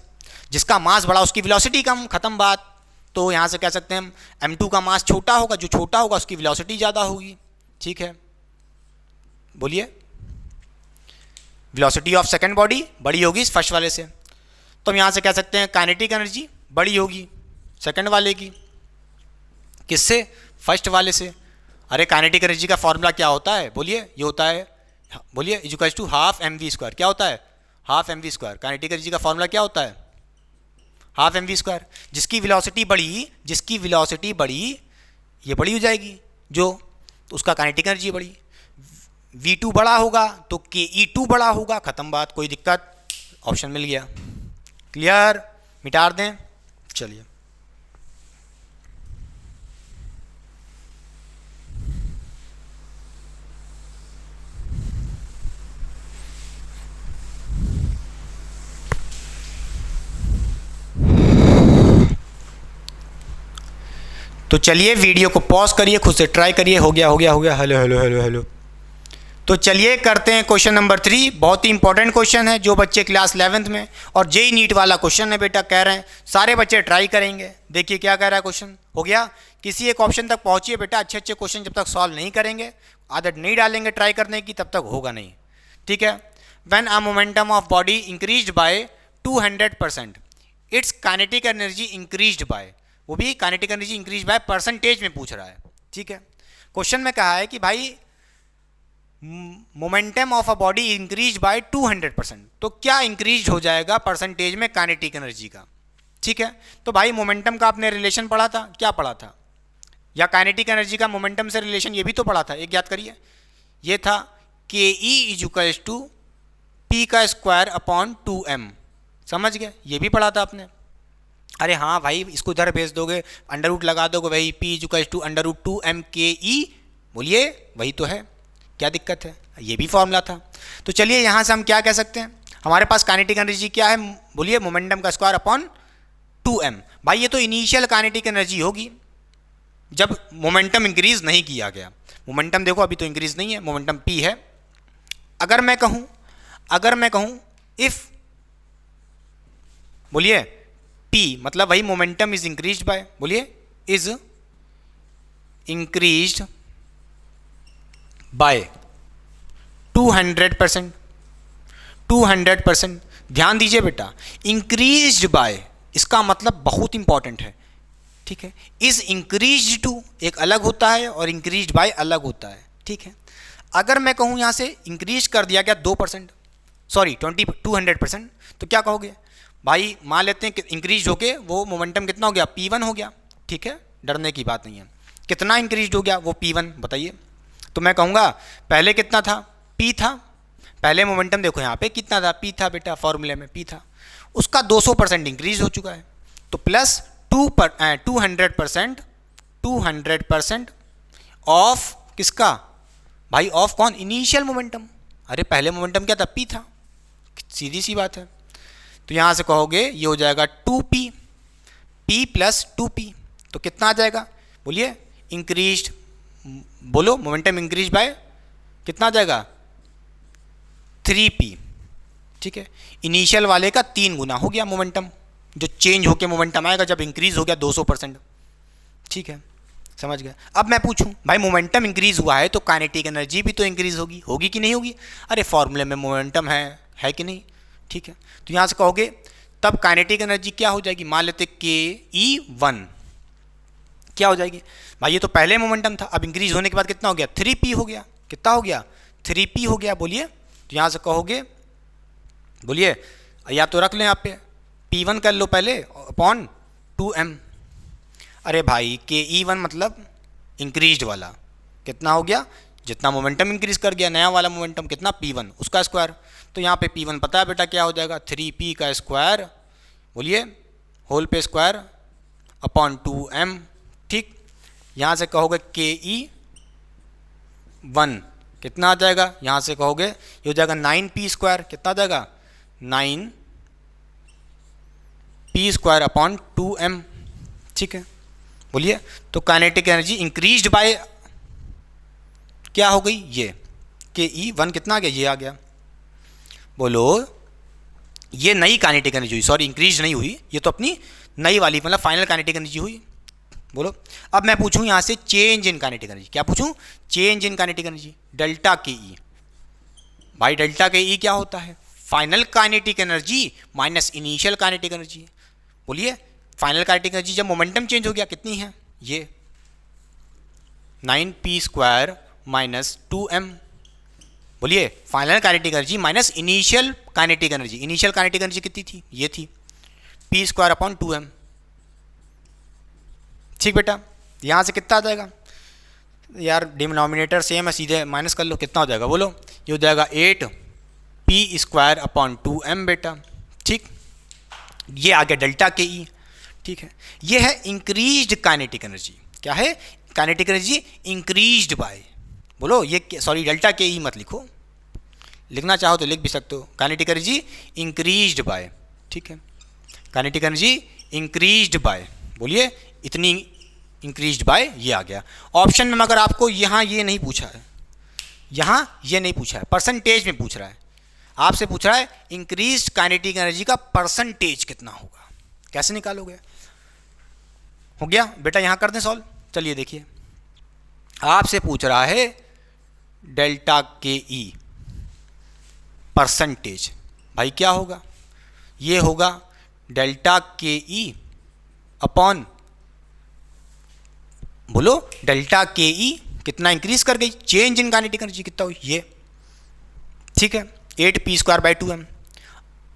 जिसका मास बड़ा उसकी वेलोसिटी कम, खत्म बात। तो यहाँ से कह सकते हैं हम M2 का मास छोटा होगा, जो छोटा होगा उसकी वेलोसिटी ज़्यादा होगी, ठीक है। बोलिए, वेलोसिटी ऑफ सेकंड बॉडी बड़ी होगी इस फर्स्ट वाले से, तो हम यहाँ से कह सकते हैं काइनेटिक एनर्जी बड़ी होगी सेकंड वाले की, किससे? फर्स्ट वाले से। अरे काइनेटिक एनर्जी का फॉर्मूला क्या होता है? बोलिए, ये होता है, बोलिए, इक्वल्स टू हाफ mv²। क्या होता है? Half mv²। काइनेटिक एनर्जी का फॉर्मूला क्या होता है? Half mv²। जिसकी वेलोसिटी बढ़ी, जिसकी वेलोसिटी बढ़ी, ये बड़ी हो जाएगी जो, तो उसका काइनेटिक एनर्जी बढ़ी। v2 बड़ा होगा तो ke2 बड़ा होगा, खत्म बात, कोई दिक्कत? ऑप्शन मिल गया। क्लियर? मिटा दें? चलिए, तो चलिए वीडियो को पॉज करिए, खुद से ट्राई करिए। हो गया, हो गया, हो गया। Hello hello hello hello. तो चलिए करते हैं क्वेश्चन नंबर 3। बहुत ही इंपॉर्टेंट क्वेश्चन है, जो बच्चे क्लास 11th में, और जेई नीट वाला क्वेश्चन है बेटा, कह रहे हैं सारे बच्चे ट्राई करेंगे। देखिए क्या कह रहा है क्वेश्चन। हो गया, किसी एक ऑप्शन तक पहुंचिए बेटा। अच्छे अच्छे क्वेश्चन जब तक सॉल्व नहीं करेंगे, आदत नहीं डालेंगे ट्राई करने की, तब तक होगा नहीं, ठीक है। When a momentum of body increased by 200%, it's kinetic energy increased by, वो भी kinetic energy increase by percentage में पूछ रहा है, ठीक है। क्वेश्चन में कहा है कि भाई momentum of a body increase by 200%, तो क्या इंक्रीज हो जाएगा परसेंटेज में काइनेटिक एनर्जी का, ठीक है। तो भाई मोमेंटम का आपने रिलेशन पढ़ा था, क्या पढ़ा था? या काइनेटिक एनर्जी का मोमेंटम से रिलेशन ये भी तो पढ़ा था, एक याद करिए, ये था के ई इक्वल्स टू पी का स्क्वायर अपॉन 2m, समझ गए? ये भी पढ़ा था आपने। अरे हाँ भाई, इसको इधर भेज दोगे, अंडर रूट लगा दोगे, भाई P equals to under root 2m K ई, बोलिए वही तो है, क्या दिक्कत है? ये भी फॉर्मूला था। तो चलिए यहाँ से हम क्या कह सकते हैं, हमारे पास काइनेटिक एनर्जी क्या है? बोलिए, मोमेंटम का स्क्वायर अपॉन 2m। भाई ये तो इनिशियल काइनेटिक एनर्जी होगी जब मोमेंटम इंक्रीज नहीं किया गया। मोमेंटम देखो अभी तो इंक्रीज नहीं है, मोमेंटम p है। अगर मैं कहूँ इफ, बोलिए p मतलब वही मोमेंटम इज इंक्रीज्ड बाय, बोलिए इज इंक्रीज्ड बाय 200%। 200%, ध्यान दीजिए बेटा, इंक्रीज्ड बाय इसका मतलब बहुत इंपॉर्टेंट है, ठीक है। इज इंक्रीज्ड टू एक अलग होता है और इंक्रीज्ड बाय अलग होता है, ठीक है। अगर मैं कहूँ यहाँ से इंक्रीज कर दिया गया 2%, सॉरी 200%, तो क्या कहोगे? भाई मान लेते हैं कि इंक्रीज होके वो मोमेंटम कितना हो गया? P1 हो गया, ठीक है, डरने की बात नहीं है। कितना इंक्रीज हो गया वो P1, बताइए। तो मैं कहूँगा पहले कितना था? P था। पहले मोमेंटम देखो यहाँ पे कितना था? P था बेटा, फॉर्मूले में P था, उसका 200% इंक्रीज हो चुका है, तो प्लस 200%, 200% ऑफ किसका? भाई ऑफ कौन? Initial momentum. अरे पहले मोमेंटम क्या था? P था, सीधी सी बात है। तो यहाँ से कहोगे ये हो जाएगा 2p, p प्लस 2p, तो कितना आ जाएगा? बोलिए, इंक्रीज, बोलो मोमेंटम इंक्रीज बाय कितना आ जाएगा? 3p, ठीक है। इनिशियल वाले का 3 गुना हो गया मोमेंटम, जो चेंज होके मोमेंटम आएगा जब इंक्रीज हो गया 200%, ठीक है, समझ गए। अब मैं पूछूं भाई मोमेंटम इंक्रीज हुआ है तो काइनेटिक एनर्जी भी तो इंक्रीज होगी, होगी कि नहीं होगी? अरे फॉर्मूले में मोमेंटम है कि नहीं? ठीक है, तो यहाँ से कहोगे तब काइनेटिक एनर्जी क्या हो जाएगी, मान लेते ke1 क्या हो जाएगी भाई, ये तो पहले मोमेंटम था, अब इंक्रीज होने के बाद कितना हो गया, 3p हो गया। कितना हो गया, 3p हो गया। बोलिए, तो यहाँ से कहोगे, बोलिए, या तो रख लें यहाँ पे p1 कर लो पहले अपॉन 2m। अरे भाई ke1 मतलब इंक्रीज्ड वाला, कितना हो गया, जितना मोमेंटम इंक्रीज कर गया नया वाला मोमेंटम कितना, p1 उसका स्क्वायर। तो यहाँ पे p1 पता है बेटा क्या हो जाएगा, 3p का स्क्वायर, बोलिए, होल पे स्क्वायर अपॉन 2m। ठीक, यहाँ से कहोगे ke1 कितना आ जाएगा, यहाँ से कहोगे ये हो जाएगा 9p स्क्वायर, कितना आ जाएगा 9p स्क्वायर अपॉन 2m। ठीक है, बोलिए, तो काइनेटिक एनर्जी इंक्रीज्ड बाय क्या हो गई, ये ke1 कितना आ गया, ये आ गया। बोलो, ये नई काइनेटिक एनर्जी हुई, सॉरी इंक्रीज नहीं हुई, ये तो अपनी नई वाली मतलब फाइनल काइनेटिक एनर्जी हुई। बोलो, अब मैं पूछूं यहां से चेंज इन काइनेटिक एनर्जी, क्या पूछूं, change in kinetic energy, delta K ई। भाई डेल्टा के ई क्या होता है, final kinetic energy minus initial kinetic energy. बोलिए, फाइनल काइनेटिक एनर्जी जब मोमेंटम चेंज हो गया कितनी है, ये 9p स्क्वायर माइनस 2m। बोलिए, final kinetic energy minus initial kinetic energy, initial kinetic energy कितनी थी, ये थी p स्क्वायर अपॉन 2m। ठीक बेटा, यहाँ से कितना आ जाएगा यार, डिनोमिनेटर सेम है, सीधे माइनस कर लो, कितना हो जाएगा, बोलो, ये हो जाएगा 8p स्क्वायर अपॉन 2m बेटा। ठीक, ये आ गया डेल्टा के ई। ठीक है, ये है इंक्रीज्ड काइनेटिक एनर्जी, क्या है, काइनेटिक एनर्जी इंक्रीज्ड बाय, बोलो ये, सॉरी डेल्टा के ई मत लिखो, लिखना चाहो तो लिख भी सकते हो, काइनेटिक एनर्जी इंक्रीज्ड बाय। ठीक है, काइनेटिक एनर्जी इंक्रीज्ड बाय, बोलिए इतनी इंक्रीज्ड बाय, ये आ गया। ऑप्शन में मगर आपको यहाँ ये नहीं पूछा है, यहाँ ये नहीं पूछा है, परसेंटेज में पूछ रहा है, आपसे पूछ रहा है इंक्रीज्ड काइनेटिक एनर्जी का परसेंटेज कितना होगा, कैसे निकालोगे। हो गया बेटा, यहाँ कर दें सॉल्व, चलिए देखिए, आपसे पूछ रहा है डेल्टा के ई परसेंटेज, भाई क्या होगा, ये होगा डेल्टा के ई अपॉन, बोलो डेल्टा के ई कितना इंक्रीज कर गई, चेंज इन काइनेटिक एनर्जी कितना हुई, ये। ठीक है, 8p square by 2m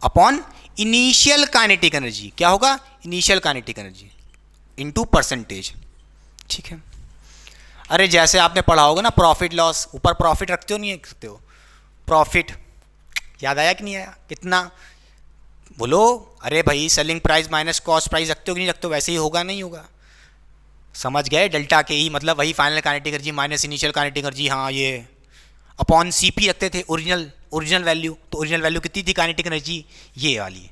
upon initial kinetic energy, क्या होगा, initial kinetic energy into percentage. ठीक है, अरे जैसे आपने पढ़ा होगा ना प्रॉफिट लॉस, ऊपर प्रॉफिट रखते हो नहीं रखते हो, प्रॉफिट याद आया कि नहीं आया, कितना, बोलो, अरे भाई selling price minus cost price रखते हो कि नहीं रखते हो, वैसे ही होगा नहीं होगा, समझ गए, डेल्टा के ई मतलब वही final kinetic energy minus initial kinetic energy, हाँ ये अपॉन सीपी रखते थे, ओरिजिनल वैल्यू, तो ओरिजिनल वैल्यू कितनी थी काइनेटिक एनर्जी, ये वाली,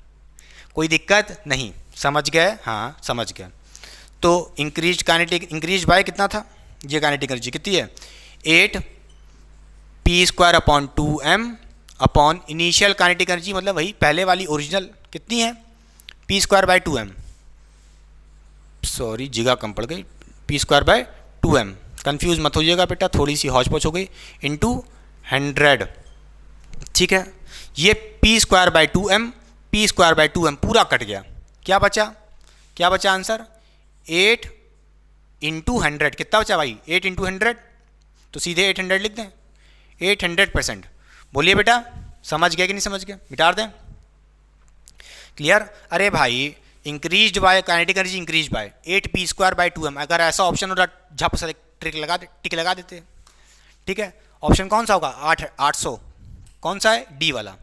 कोई दिक्कत नहीं, समझ गए, हाँ समझ गए। तो इंक्रीज काइनेटिक, इंक्रीज बाय कितना था, ये काइनेटिक एनर्जी कितनी है, 8p square upon 2m upon initial kinetic energy मतलब वही पहले वाली ओरिजिनल कितनी है, p square by 2m, sorry जगह कम पड़ गई, p square by 2m, confuse मत होइएगा बेटा, थोड़ी सी हौच पौच हो गई, इंटू 100। ठीक है, ये p square by 2m, p square by 2m पूरा कट गया, क्या बचा, क्या बचा आंसर, 8 इंटू 100, कितना बचा भाई, 8 इंटू 100, तो सीधे 800 लिख दें, 800%। बोलिए बेटा, समझ गए कि नहीं समझ गए, मिटा दें, क्लियर। अरे भाई increased by kinetic energy increase by 8p square by 2m, अगर ऐसा ऑप्शन होता झप से टिक लगा देते। ठीक है, ऑप्शन कौन सा होगा, 800, कौन सा है, डी वाला।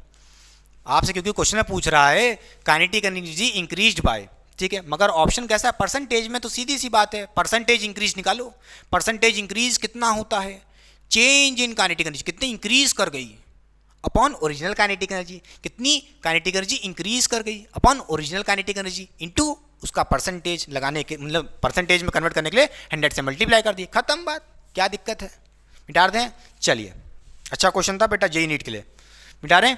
आपसे क्योंकि क्वेश्चन में पूछ रहा है काइनेटिक एनर्जी इंक्रीज्ड बाय, ठीक है, मगर ऑप्शन कैसा है, परसेंटेज में, तो सीधी सी बात है परसेंटेज इंक्रीज निकालो, परसेंटेज इंक्रीज कितना होता है, चेंज इन काइनेटिक एनर्जी कितनी इंक्रीज कर गई अपॉन ओरिजिनल काइनेटिक एनर्जी, कितनी काइनेटिक एनर्जी इंक्रीज कर गई upon original kinetic energy into उसका परसेंटेज लगाने के, मतलब परसेंटेज में कन्वर्ट करने के लिए 100 से मल्टीप्लाई कर दिए, खत्म बात, क्या दिक्कत है, मिटा दें। चलिए, अच्छा क्वेश्चन था बेटा जेई नीट के लिए, मिटा रहे हैं।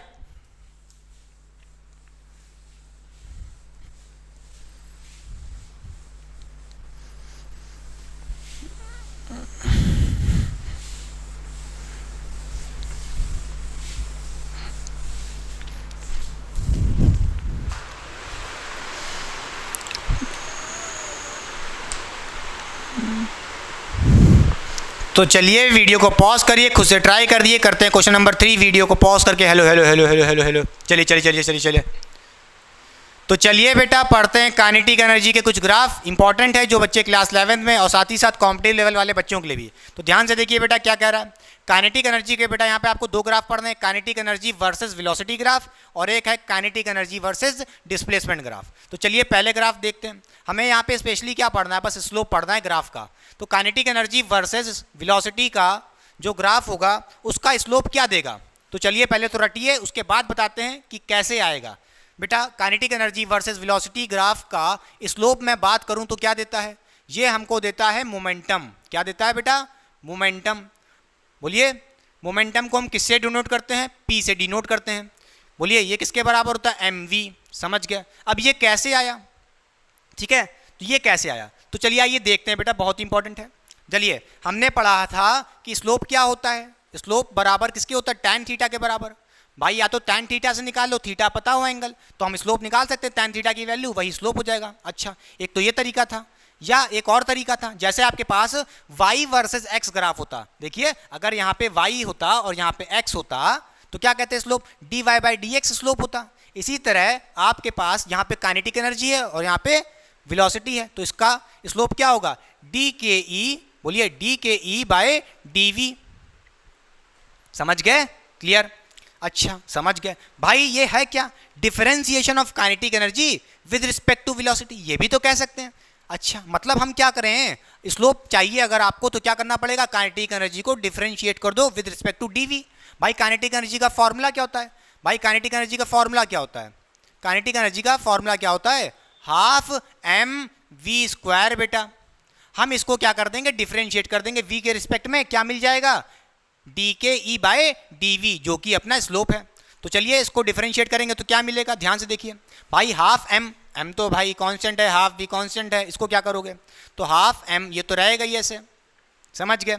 तो चलिए वीडियो को पॉज करिए, खुद से ट्राई कर दिए, करते हैं क्वेश्चन नंबर 3। वीडियो को पॉज करके hello hello hello hello hello hello, चलिए चलिए चलिए चलिए चलिए। तो चलिए बेटा पढ़ते हैं काइनेटिक एनर्जी के कुछ ग्राफ। इंपॉर्टेंट है जो बच्चे क्लास 11 में और साथ ही साथ कॉम्पिटिटिव लेवल वाले बच्चों के लिए भी। तो ध्यान से देखिए बेटा क्या कह रहा है। काइनेटिक एनर्जी के बेटा यहाँ पे आपको दो ग्राफ पढ़ने हैं, kinetic energy versus velocity graph, और एक है kinetic energy versus displacement graph. तो चलिए पहले ग्राफ देखते हैं। हमें यहाँ पे स्पेशली क्या पढ़ना है, बस स्लोप पढ़ना है ग्राफ का। तो काइनेटिक एनर्जी वर्सेस वेलोसिटी का जो ग्राफ होगा उसका स्लोप क्या देगा। तो चलिए पहले तो रटिए, उसके बाद बताते हैं कि कैसे आएगा। बेटा kinetic energy versus velocity graph का स्लोप मैं बात करूं तो क्या देता है, ये हमको देता है मोमेंटम। क्या देता है बेटा, मोमेंटम। बोलिए मोमेंटम को हम किससे डिनोट करते हैं, पी से डिनोट करते हैं। बोलिए ये किसके बराबर होता है, एम वी। समझ गया। अब ये कैसे आया, ठीक है, तो ये कैसे आया, तो चलिए आइए देखते हैं बेटा, बहुत इंपॉर्टेंट है। चलिए हमने पढ़ा था कि स्लोप क्या होता है, स्लोप बराबर किसके होता है, टैन थीटा के बराबर। भाई या तो टैन थीटा से निकाल लो, थीटा पता हो एंगल, तो हम स्लोप निकाल सकते हैं, टैन थीटा की वैल्यू वही स्लोप हो जाएगा। अच्छा, एक तो ये तरीका था, या एक और तरीका था, जैसे आपके पास y वर्सेस x ग्राफ होता। देखिए अगर यहाँ पे y होता और यहाँ पे x होता तो क्या कहते हैं, slope dy by D x slope होता। इसी तरह आपके पास यहाँ पे काइनेटिक एनर्जी है और यहाँ पे वेलोसिटी है, तो इसका स्लोप क्या होगा, डी के ई। बोलिए D K E bye D we. समझ गए, क्लियर। अच्छा समझ गए भाई, ये है क्या, differentiation of kinetic energy with respect to velocity, ये भी तो कह सकते हैं। अच्छा मतलब हम क्या करें, स्लोप चाहिए अगर आपको तो क्या करना पड़ेगा, काइनेटिक एनर्जी को डिफरेंशिएट कर दो विद रिस्पेक्ट टू डीवी। भाई काइनेटिक एनर्जी का फॉर्मूला क्या होता है, भाई काइनेटिक एनर्जी का फॉर्मूला क्या होता है, काइनेटिक एनर्जी का फॉर्मूला क्या होता है, हाफ एम वी स्क्वायर। बेटा हम इसको क्या कर देंगे, डिफरेंशिएट कर देंगे वी के रिस्पेक्ट में, क्या मिल जाएगा, D K E bye D we, जो कि अपना स्लोप है। तो चलिए इसको डिफरेंशिएट करेंगे तो क्या मिलेगा, ध्यान से देखिए भाई, हाफ एम, एम तो भाई कांस्टेंट है, हाफ भी कांस्टेंट है, इसको क्या करोगे तो हाफ एम, ये तो रहेगा ही ऐसे। समझ गए।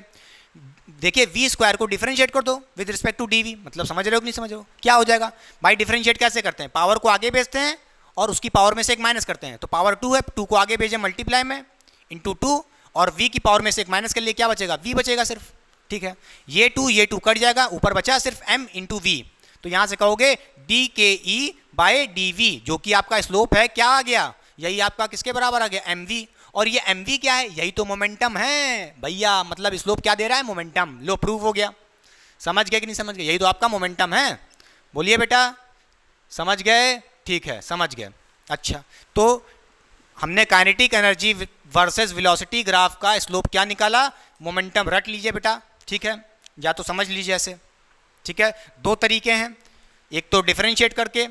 देखिए वी स्क्वायर को डिफरेंशिएट कर दो with respect to D V, मतलब समझ रहे हो कि नहीं समझ रहे हो, क्या हो जाएगा भाई, डिफरेंशिएट कैसे करते हैं, पावर को आगे भेजते हैं और उसकी पावर में से एक माइनस करते हैं। तो पावर 2 है, 2 को आगे भेजे मल्टीप्लाई में इंटू 2, और v की पावर में से एक माइनस कर लिए, क्या बचेगा, v बचेगा सिर्फ। ठीक है, ये 2 कट जाएगा, ऊपर बचा सिर्फ m इंटू वी। तो यहां से कहोगे D K E bye D we, जो कि आपका स्लोप है, क्या आ गया, यही आपका किसके बराबर आ गया, एम वी। और ये एम वी क्या है, यही तो मोमेंटम है भैया, मतलब स्लोप क्या दे रहा है, मोमेंटम। लो प्रूव हो गया। समझ गए कि नहीं समझ गए, यही तो आपका मोमेंटम है। बोलिए बेटा समझ गए, ठीक है समझ गए। अच्छा तो हमने kinetic energy versus velocity graph का स्लोप क्या निकाला, मोमेंटम। रट लीजिए बेटा, ठीक है, या तो समझ लीजिए ऐसे। ठीक है, दो तरीके हैं, एक तो डिफरेंशिएट करके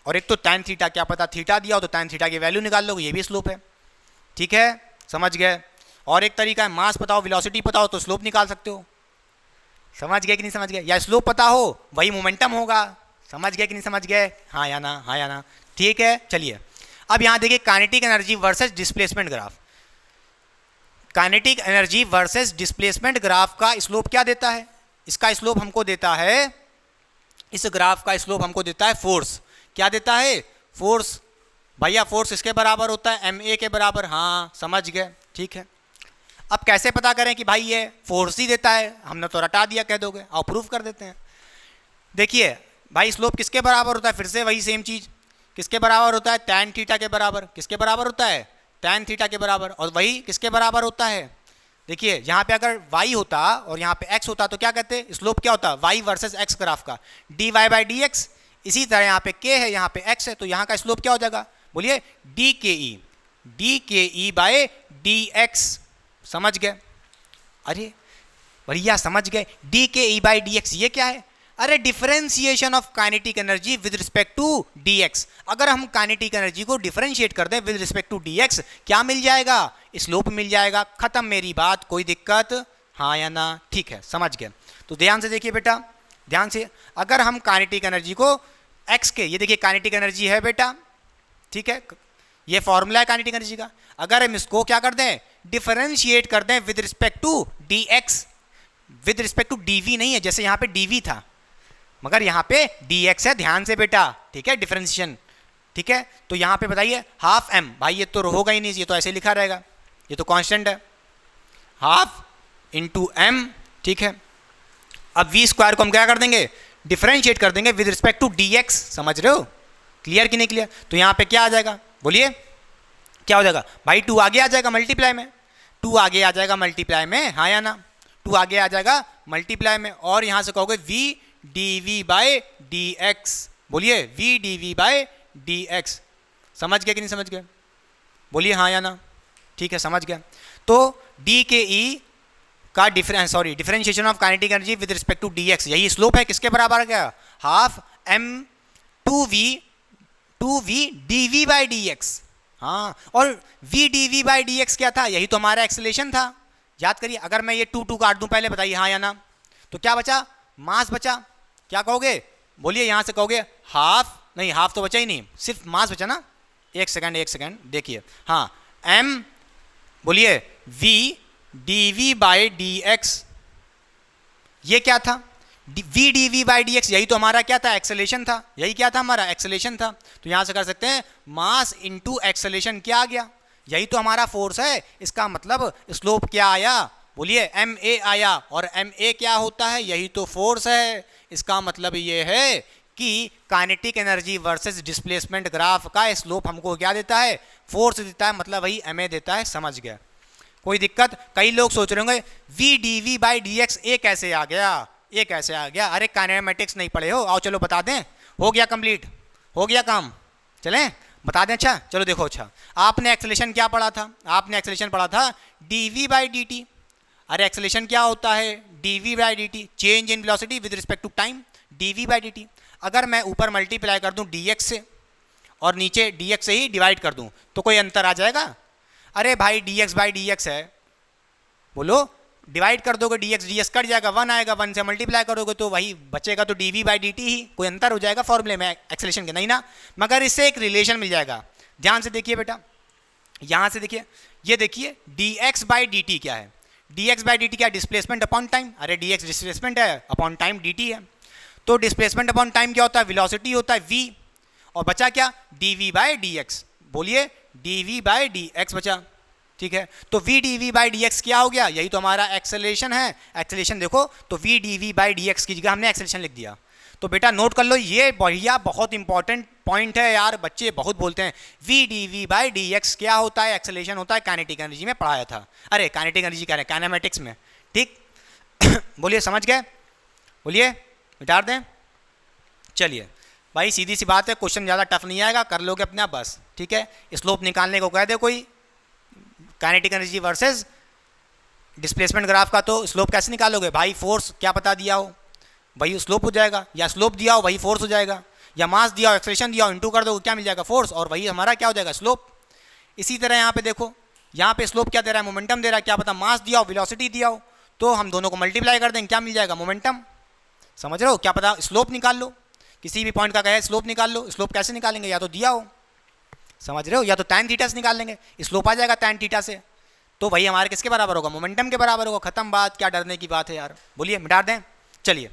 और एक तो टैन थीटा, क्या पता थीटा दिया हो तो टैन थीटा की वैल्यू निकाल लो, ये भी स्लोप है। ठीक है समझ गए। और एक तरीका है मास पता हो, वेलोसिटी पता हो तो स्लोप निकाल सकते हो। समझ गए कि नहीं समझ गए, या स्लोप पता हो वही मोमेंटम होगा। समझ गए कि नहीं समझ गए, हाँ या ना, हाँ या ना। ठीक है चलिए अब यहां देखिए kinetic energy versus displacement graph. Kinetic energy versus displacement graph का स्लोप क्या देता है, इसका स्लोप हमको देता है, इस ग्राफ का स्लोप हमको देता है फोर्स। क्या देता है, फोर्स। भैया फोर्स इसके बराबर होता है, एम ए के बराबर। हाँ समझ गए, ठीक है। अब कैसे पता करें कि भाई ये फोर्स ही देता है, हमने तो रटा दिया कह दोगे, और प्रूफ कर देते हैं। देखिए भाई स्लोप किसके बराबर होता है, फिर से वही सेम चीज़, किसके बराबर होता है, टैन थीटा के बराबर। किसके बराबर होता है, टैन थीटा के बराबर। और वही किसके बराबर होता है, देखिए यहाँ पे अगर y होता और यहाँ पे x होता तो क्या कहते, स्लोप क्या होता, y वर्सेस x ग्राफ का, dy बाई डी एक्स। इसी तरह यहाँ पे k है, यहाँ पे x है, तो यहाँ का स्लोप क्या हो जाएगा, बोलिए डी के ई बाय डी एक्स। समझ गए, अरे बढ़िया समझ गए। D K E by D X ये क्या है, अरे differentiation of kinetic energy with respect to D X. अगर हम काइनेटिक एनर्जी को डिफरेंशिएट कर दें with respect to D X, क्या मिल जाएगा, स्लोप मिल जाएगा। खत्म मेरी बात, कोई दिक्कत, हाँ या ना, ठीक है समझ गए। तो ध्यान से देखिए बेटा, ध्यान से, अगर हम काइनेटिक एनर्जी को एक्स के, ये देखिए काइनेटिक एनर्जी है बेटा, ठीक है, ये फॉर्मूला है काइनेटिक एनर्जी का। अगर हम इसको क्या कर दें, डिफरेंशिएट कर दें with respect to D X, with respect to D V नहीं है, जैसे यहाँ पे डी वी था मगर यहाँ पे dx है, ध्यान से बेटा, ठीक है, डिफरेंशिएशन। ठीक है, तो यहाँ पे बताइए हाफ m, भाई ये तो होगा ही नहीं, ये तो ऐसे लिखा रहेगा, ये तो कांस्टेंट है। हाफ इंटू एम, ठीक है। अब वी स्क्वायर को हम क्या कर देंगे, डिफरेंशिएट कर देंगे with respect to D X, समझ रहे हो, क्लियर कि नहीं क्लियर। तो यहाँ पे क्या आ जाएगा, बोलिए क्या हो जाएगा भाई, 2 आगे आ जाएगा मल्टीप्लाई में, 2 आगे आ जाएगा मल्टीप्लाई में, हाँ या ना, 2 आगे आ जाएगा मल्टीप्लाई में, और यहाँ से कहोगे V D V by D X, बोलिए V D V by D X, समझ गए कि नहीं समझ गए, बोलिए हाँ या ना, ठीक है समझ गया। तो डी के ई का differentiation of kinetic energy with respect to D X, यही स्लोप है, किसके बराबर आ गया, half M two V D V by D X, हाँ, और V D V by D X क्या था, यही तो हमारा एक्सेलेरेशन था, याद करिए। अगर मैं ये 2 काट दूं पहले, बताइए हाँ या ना, तो क्या बचा, मास बचा, क्या कहोगे, बोलिए यहाँ से कहोगे हाफ, नहीं हाफ तो बचा ही नहीं, सिर्फ मास बचा ना, एक सेकंड देखिए, हाँ एम, बोलिए V D V by D X, ये क्या था, V D V by D X, यही तो हमारा क्या था, एक्सेलेरेशन था, यही क्या था हमारा, एक्सेलेरेशन था। तो यहाँ से कर सकते हैं मास इंटू एक्सेलेरेशन, क्या आ गया, यही तो हमारा फोर्स है, इसका मतलब स्लोप क्या आया, बोलिए एम ए आया, और एम ए क्या होता है, यही तो फोर्स है, इसका मतलब ये है कि kinetic energy versus displacement graph का स्लोप हमको क्या देता है, फोर्स देता है, मतलब वही एम ए देता है, समझ गया, कोई दिक्कत। कई लोग सोच रहे होंगे V D V by D X A कैसे आ गया, ये कैसे आ गया, अरे काइनेमेटिक्स नहीं पढ़े हो, आओ चलो बता दें, हो गया कंप्लीट, हो गया काम, चलें बता दें। अच्छा चलो देखो, अच्छा आपने एक्सेलेरेशन क्या पढ़ा था, आपने एक्सेलेरेशन पढ़ा था D V by D T, अरे एक्सेलेरेशन क्या होता है, D V by D T, change in velocity with respect to time, D V by D T. अगर मैं ऊपर मल्टीप्लाई कर दूं डी एक्स से और नीचे डी एक्स से ही डिवाइड कर दूं तो कोई अंतर आ जाएगा, अरे भाई D x by D x है, बोलो डिवाइड कर दोगे डी एक्स कट जाएगा, 1 आएगा, 1 से मल्टीप्लाई करोगे तो वही बचेगा, तो D V by D T ही, कोई अंतर हो जाएगा फॉर्मूले में एक्सेलेरेशन के, नहीं ना, मगर इससे एक रिलेशन मिल जाएगा। ध्यान से देखिए बेटा, यहाँ से देखिए, ये देखिए D x by D T क्या है, D x by D T क्या, डिस्प्लेसमेंट अपॉन टाइम, अरे डी एक्स डिस्प्लेसमेंट है, अपॉन टाइम डी टी है, तो डिस्प्लेसमेंट अपॉन टाइम क्या होता है, वेलोसिटी होता है वी, और बचा क्या, D V by D X, बोलिए D V by D X बचा, ठीक है। तो V D V by D X क्या हो गया, यही तो हमारा एक्सेलेरेशन है, एक्सेलेरेशन देखो, तो V D V by D X की जगह हमने एक्सेलेरेशन लिख दिया। तो बेटा नोट कर लो, ये बढ़िया बहुत इंपॉर्टेंट पॉइंट है यार, बच्चे बहुत बोलते हैं V D V by D X क्या होता है, एक्सेलेरेशन होता है, काइनेटिक एनर्जी में पढ़ाया था, अरे काइनेटिक एनर्जी कह रहे हैं काइनेमेटिक्स में, ठीक बोलिए समझ गए, बोलिए मिटा दें। चलिए भाई सीधी सी बात है, क्वेश्चन ज़्यादा टफ नहीं आएगा, कर लोगे अपने आप बस, ठीक है। स्लोप निकालने को कह दे कोई, kinetic energy versus displacement graph का, तो स्लोप कैसे निकालोगे भाई, फोर्स क्या पता दिया हो वही स्लोप हो जाएगा, या स्लोप दिया हो वही फोर्स हो जाएगा, या मास दिया हो एक्सेलेरेशन दिया हो इंटू कर दो क्या मिल जाएगा, फोर्स, और वही हमारा क्या हो जाएगा स्लोप। इसी तरह यहाँ पे देखो, यहाँ पे स्लोप क्या दे रहा है, मोमेंटम दे रहा है, क्या पता मास दिया हो वेलोसिटी दिया हो, तो हम दोनों को मल्टीप्लाई कर देंगे, क्या मिल जाएगा मोमेंटम, समझ रहे हो, क्या पता स्लोप निकाल लो, किसी भी पॉइंट का कहे स्लोप निकाल लो, स्लोप कैसे निकालेंगे, या तो दिया हो, समझ रहे हो, या तो tan थीटा से निकाल लेंगे, स्लोप आ जाएगा tan थीटा से, तो वही हमारे किसके बराबर होगा, मोमेंटम के बराबर होगा, खत्म बात, क्या डरने की बात है यार, बोलिए मिटा दें। चलिए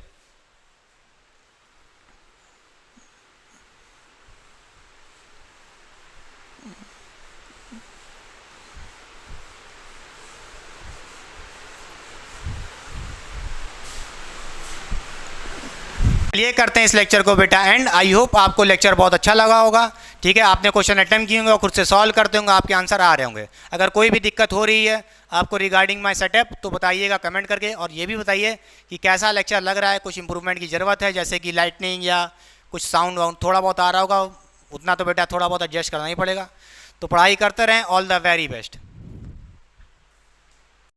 चलिए करते हैं इस लेक्चर को बेटा एंड, आई होप आपको लेक्चर बहुत अच्छा लगा होगा, ठीक है। आपने क्वेश्चन अटेम्प्ट किए होंगे और खुद से सॉल्व करते होंगे, आपके आंसर आ रहे होंगे। अगर कोई भी दिक्कत हो रही है आपको रिगार्डिंग माय सेटअप तो बताइएगा कमेंट करके, और ये भी बताइए कि कैसा लेक्चर लग रहा है, कुछ इंप्रूवमेंट की ज़रूरत है, जैसे कि लाइटनिंग या कुछ साउंड वाउंड थोड़ा बहुत आ रहा होगा, उतना तो बेटा थोड़ा बहुत एडजस्ट करना ही पड़ेगा। तो पढ़ाई करते रहें, ऑल द वेरी बेस्ट।